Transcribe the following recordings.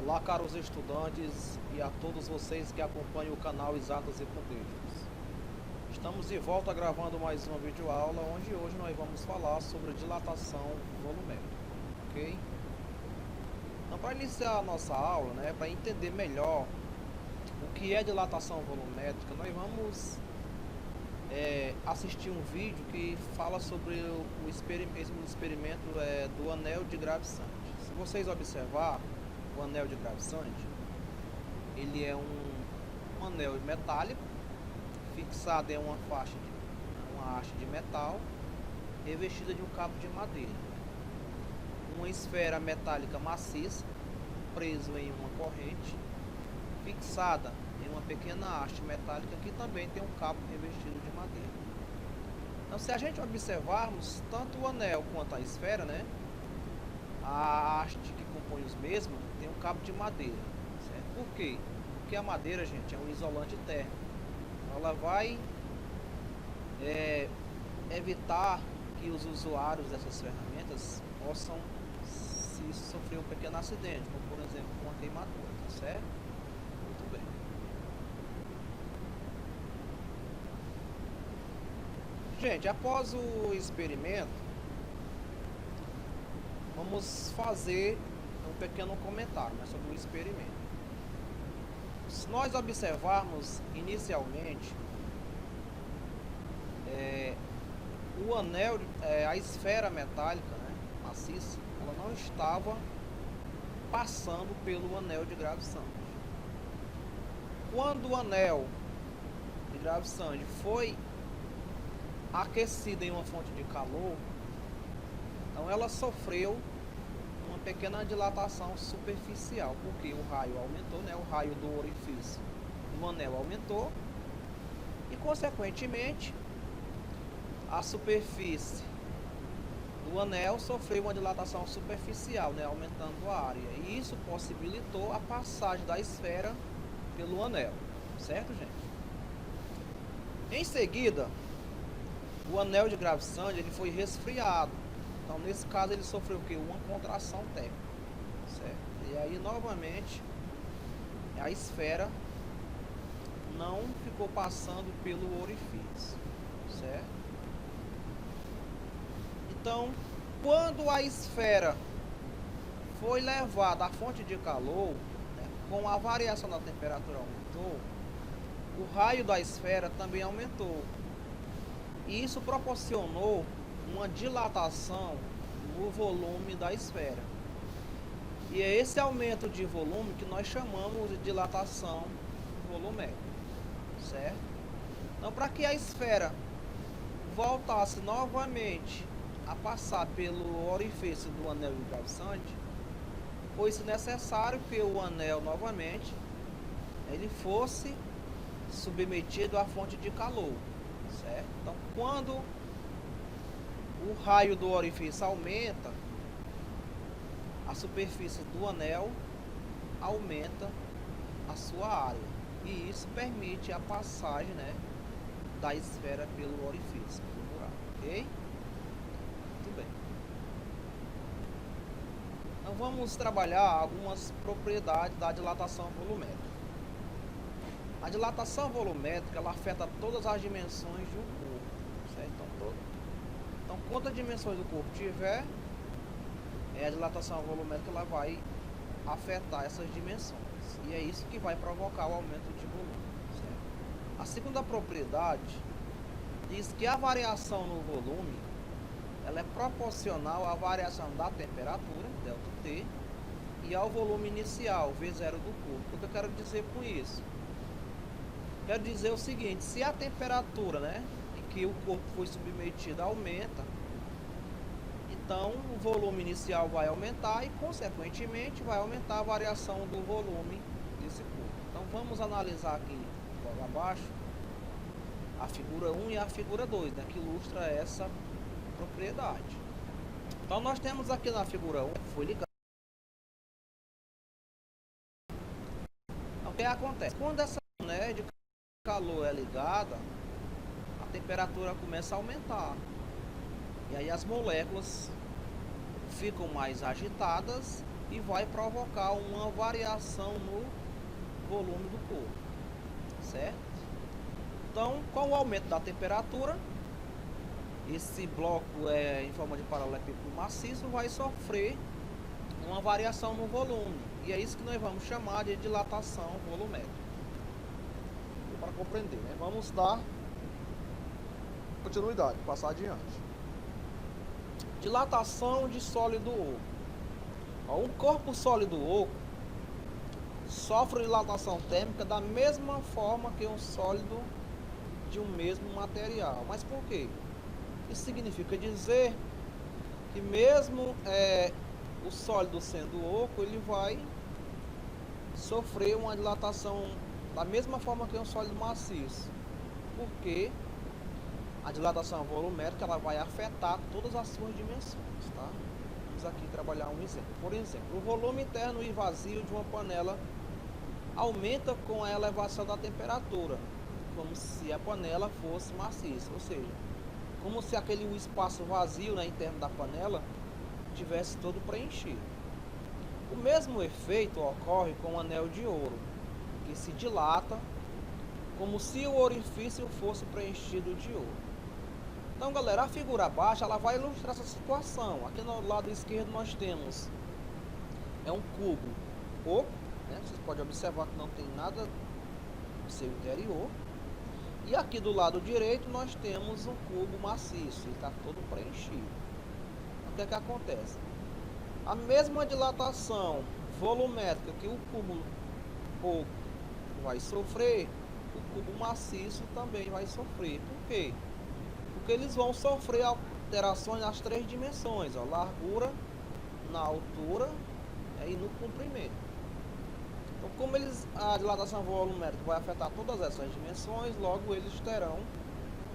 Olá, caros estudantes e a todos vocês que acompanham o canal Exatas e Prodígios. Estamos de volta gravando mais uma videoaula, onde hoje nós vamos falar sobre dilatação volumétrica, ok? Então, para iniciar a nossa aula, para entender melhor o que é dilatação volumétrica, nós vamos assistir um vídeo que fala sobre o experimento do anel de Gravesand. Se vocês observar, o anel de Gravesand, ele é um anel metálico fixado em uma haste de metal revestida de um cabo de madeira, uma esfera metálica maciça preso em uma corrente fixada em uma pequena haste metálica que também tem um cabo revestido de madeira. Então, se a gente observarmos tanto o anel quanto a esfera, a haste que compõe os mesmos tem um cabo de madeira, certo? Por quê? Porque a madeira, gente, é um isolante térmico. Ela vai evitar que os usuários dessas ferramentas possam se sofrer um pequeno acidente, como por exemplo uma queimadura, tá certo? Muito bem. Gente, após o experimento, vamos fazer um pequeno comentário sobre o experimento. Se nós observarmos inicialmente, o anel, a esfera metálica, maciça, ela não estava passando pelo anel de Gravesand. Quando o anel de Gravesand foi aquecido em uma fonte de calor, então ela sofreu uma pequena dilatação superficial, porque o raio aumentou, o raio do orifício do anel aumentou e, consequentemente, a superfície do anel sofreu uma dilatação superficial, aumentando a área, e isso possibilitou a passagem da esfera pelo anel, certo, gente? Em seguida, o anel de Gravesand ele foi resfriado. Então, nesse caso, ele sofreu o quê? Uma contração térmica, certo? E aí, novamente, a esfera não ficou passando pelo orifício, certo? Então, quando a esfera foi levada à fonte de calor, com a variação da temperatura aumentou, o raio da esfera também aumentou. E isso proporcionou uma dilatação no volume da esfera. E é esse aumento de volume que nós chamamos de dilatação volumétrica, certo? Então, para que a esfera voltasse novamente a passar pelo orifício do anel de Gravesand, foi-se necessário que o anel novamente ele fosse submetido à fonte de calor, certo? Então, quando o raio do orifício aumenta, a superfície do anel aumenta a sua área, e isso permite a passagem da esfera pelo orifício, pelo buraco, ok? Muito bem. Então vamos trabalhar algumas propriedades da dilatação volumétrica. A dilatação volumétrica ela afeta todas as dimensões de um corpo, certo? Então, quantas dimensões o corpo tiver, a dilatação volumétrica ela vai afetar essas dimensões. E é isso que vai provocar o aumento de volume, certo? A segunda propriedade diz que a variação no volume ela é proporcional à variação da temperatura, ΔT, e ao volume inicial, V0 do corpo. O que eu quero dizer com isso? Quero dizer o seguinte: se a temperatura em que o corpo foi submetido aumenta, então o volume inicial vai aumentar e, consequentemente, vai aumentar a variação do volume desse corpo. Então vamos analisar aqui logo abaixo a figura 1 e a figura 2, que ilustra essa propriedade. Então nós temos aqui na figura 1, foi ligado. Então, o que acontece? Quando essa de calor é ligada, a temperatura começa a aumentar. E aí as moléculas ficam mais agitadas e vai provocar uma variação no volume do corpo, certo? Então, com o aumento da temperatura, esse bloco em forma de paralelepípedo maciço vai sofrer uma variação no volume, e é isso que nós vamos chamar de dilatação volumétrica. E para compreender, né, vamos dar continuidade, passar adiante. Dilatação de sólido oco. Um corpo sólido oco sofre dilatação térmica da mesma forma que um sólido de um mesmo material. Mas por quê? Isso significa dizer que mesmo o sólido sendo oco, ele vai sofrer uma dilatação da mesma forma que um sólido maciço. Porque a dilatação volumétrica ela vai afetar todas as suas dimensões, tá? Vamos aqui trabalhar um exemplo. Por exemplo, o volume interno e vazio de uma panela aumenta com a elevação da temperatura, como se a panela fosse maciça, ou seja, como se aquele espaço vazio, né, interno da panela tivesse todo preenchido. O mesmo efeito ocorre com o anel de ouro, que se dilata como se o orifício fosse preenchido de ouro. Então, galera, a figura abaixo ela vai ilustrar essa situação. Aqui no lado esquerdo nós temos um cubo oco, né? Vocês podem observar que não tem nada no seu interior. E aqui do lado direito nós temos um cubo maciço, ele está todo preenchido. O que é que acontece? A mesma dilatação volumétrica que o cubo oco vai sofrer, o cubo maciço também vai sofrer. Por quê? Porque eles vão sofrer alterações nas três dimensões, ó, largura, na altura e no comprimento. Então, como a dilatação volumétrica vai afetar todas essas dimensões, logo eles terão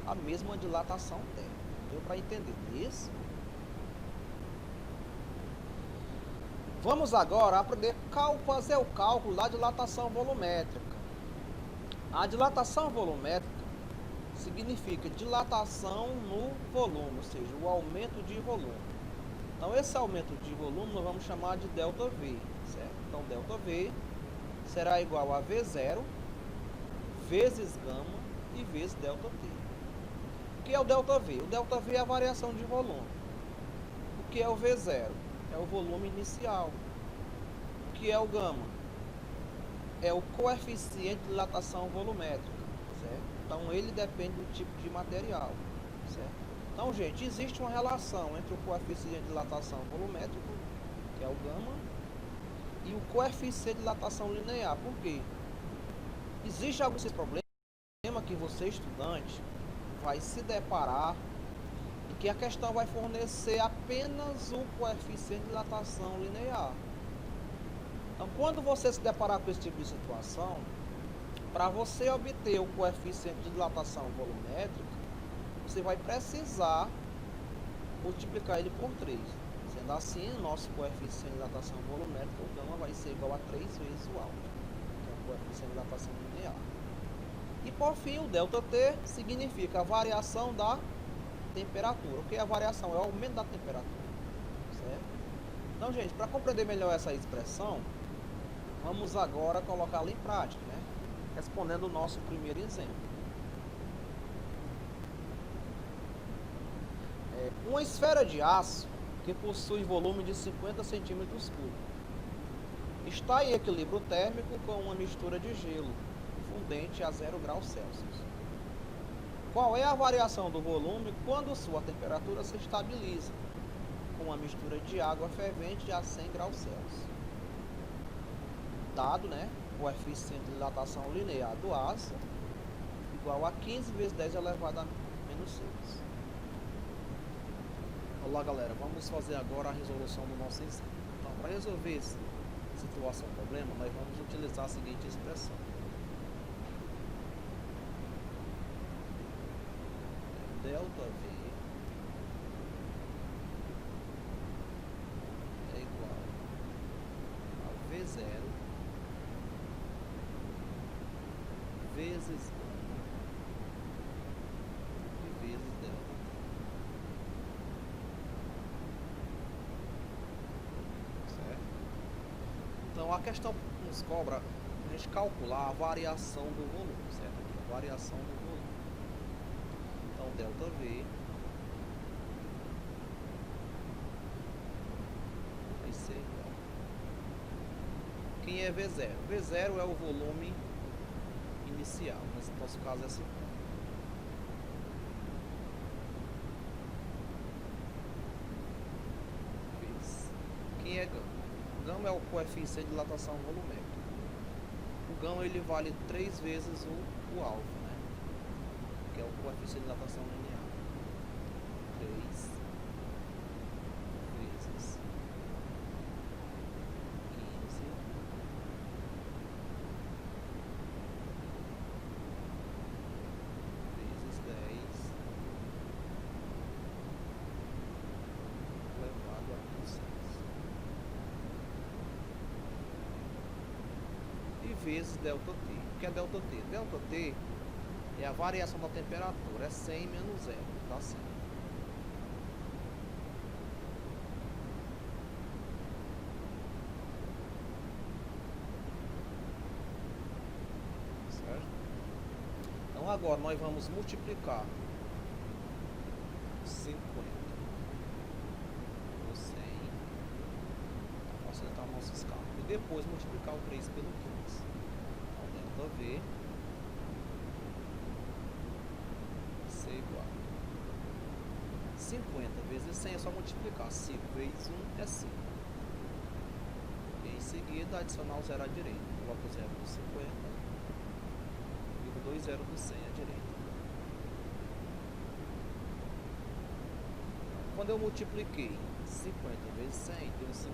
a mesma dilatação térmica. Deu para entender isso? Vamos agora aprender a fazer o cálculo da dilatação volumétrica. A dilatação volumétrica significa dilatação no volume, ou seja, o aumento de volume. Então, esse aumento de volume nós vamos chamar de ΔV, certo? Então, ΔV será igual a V0 vezes gama e vezes ΔT. O que é o ΔV? O ΔV é a variação de volume. O que é o V0? É o volume inicial. O que é o gama? É o coeficiente de dilatação volumétrica, certo? Então, ele depende do tipo de material, certo? Então, gente, existe uma relação entre o coeficiente de dilatação volumétrica, que é o gama, e o coeficiente de dilatação linear. Por quê? Existe algum problema que você, estudante, vai se deparar e que a questão vai fornecer apenas o coeficiente de dilatação linear. Então, quando você se deparar com esse tipo de situação, para você obter o coeficiente de dilatação volumétrica, você vai precisar multiplicar ele por 3. Sendo assim, o nosso coeficiente de dilatação volumétrica, o gama, vai ser igual a 3 vezes o alfa, que é o coeficiente de dilatação linear. E por fim, o ΔT significa a variação da temperatura. O que é a variação? É o aumento da temperatura, certo? Então, gente, para compreender melhor essa expressão, vamos agora colocá-la em prática, né? Respondendo o nosso primeiro exemplo. Uma esfera de aço que possui volume de 50 centímetros cúbicos está em equilíbrio térmico com uma mistura de gelo fundente a 0 graus Celsius. Qual é a variação do volume quando sua temperatura se estabiliza com uma mistura de água fervente a 100 graus Celsius? Dado, né, o coeficiente de dilatação linear do aço igual a 15 vezes 10 elevado a menos 6. Olá, galera, vamos fazer agora a resolução do nosso exemplo. Então, para resolver essa situação, problema, nós vamos utilizar a seguinte expressão. ΔV é igual a V0 vezes gama e vezes ΔT. Certo? Então a questão que nos cobra a gente calcular a variação do volume, certo? A variação do volume. Então delta V vai ser igual. Quem é V0? V0 é o volume inicial, nesse nosso caso é 50. Quem é gama? Gama é o coeficiente de dilatação volumétrica. O gama ele vale 3 vezes o alfa, né? Que é o coeficiente de dilatação linear. 3 vezes 15 vezes 10 elevado a 6. E vezes delta T. O que é delta T? Delta T é a variação da temperatura. É 100 menos 0. Dá 100. Certo? Então agora nós vamos multiplicar 50 por 100 para facilitar nossos cálculos. E depois multiplicar o 3 pelo 15. Então delta V ser igual a 50 vezes 100 é só multiplicar. 5 vezes 1 é 5. E em seguida adicionar o 0 à direita. Coloca o 0 do 50 e o 2 0 do 100 à direita. Quando eu multipliquei 50 vezes 100, deu 5.000.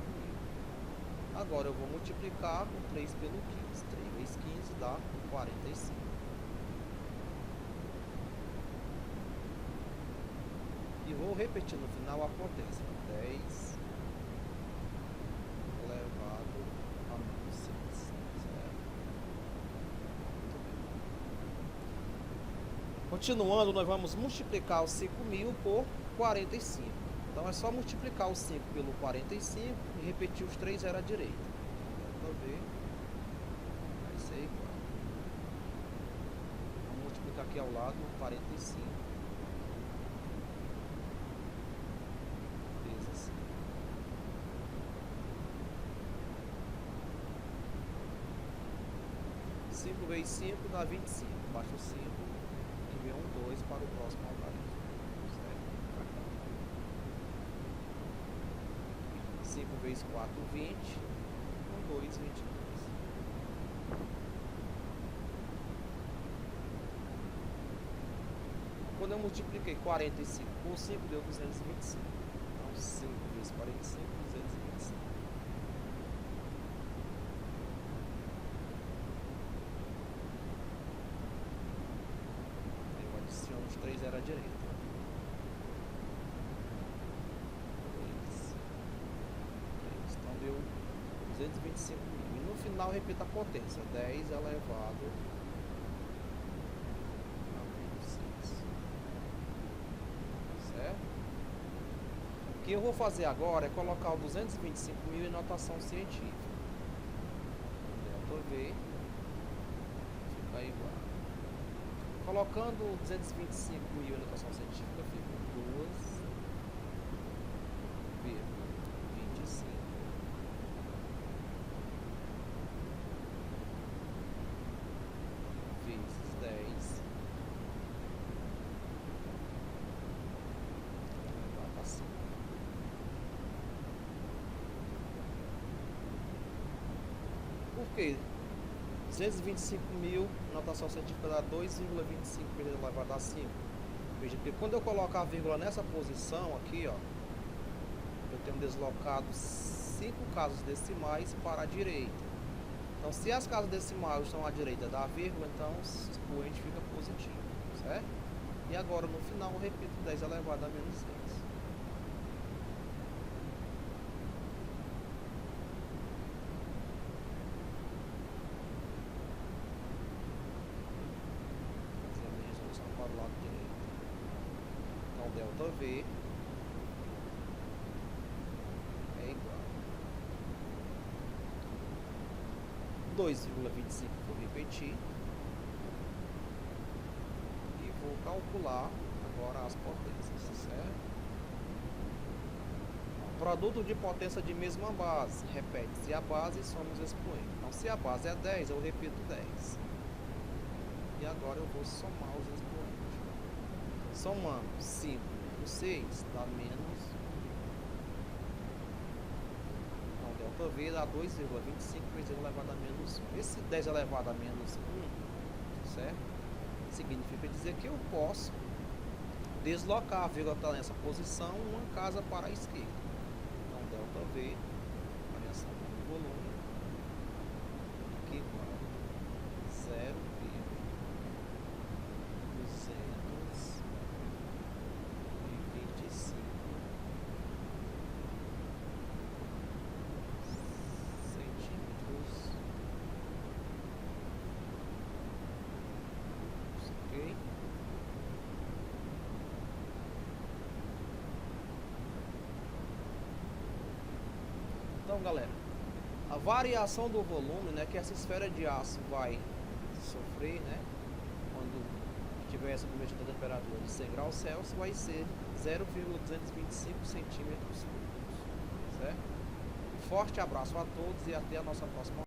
Agora eu vou multiplicar o 3 pelo 15. 3 vezes 15 dá 45. E vou repetir no final a potência. 10 elevado a menos 6. Certo? Muito bem. Continuando, nós vamos multiplicar os 5.000 por 45. Então é só multiplicar o 5 pelo 45 e repetir os 3 0 à direita. Delta V vai ser igual. Vamos multiplicar aqui ao lado 45 vezes 5. 5 vezes 5 dá 25. Baixa o 5 e vem um 2 para o próximo algarismo. 5 vezes 4, 20. 1, 2, 22. Quando eu multipliquei 45 por 5, deu 225. Então, 5 vezes 45, 225. Aí eu adiciono os 3 0 à direita. Deu 225.000. E no final repita a potência. 10 elevado a menos 6. Certo? O que eu vou fazer agora é colocar o 225.000 em notação científica. Delta V fica igual. Colocando 225.000 em notação científica, fica 2,25 vezes 10 elevado a 5. Por quê? 225.000, notação científica dá 2,25 vezes elevado a 5. Veja, porque quando eu colocar a vírgula nessa posição aqui, ó, eu tenho deslocado 5 casas decimais para a direita. Então, se as casas decimais estão à direita da vírgula, então o expoente fica positivo, certo? E agora, no final, eu repito 10 elevado a menos 6. Fazer a minha resolução para o lado direito. Então, delta V é igual 2,25 vou repetir. E vou calcular agora as potências, certo? Produto de potência de mesma base, repete-se a base e soma os expoentes. Então, se a base é 10, eu repito 10. E agora eu vou somar os expoentes. Somando 5 menos 6 dá menos. Então, delta V dá 2,25 vezes elevado a menos 1. Esse 10 elevado a menos 1, certo? Significa dizer que eu posso deslocar a vírgula está nessa posição uma casa para a esquerda. Delta V, variação do volume, que igual a 0,225 centímetros, ok? Então, galera, a variação do volume, né, que essa esfera de aço vai sofrer, né, quando tiver submetido a temperatura de 100 graus Celsius, vai ser 0,225 centímetros cúbicos, certo? Forte abraço a todos e até a nossa próxima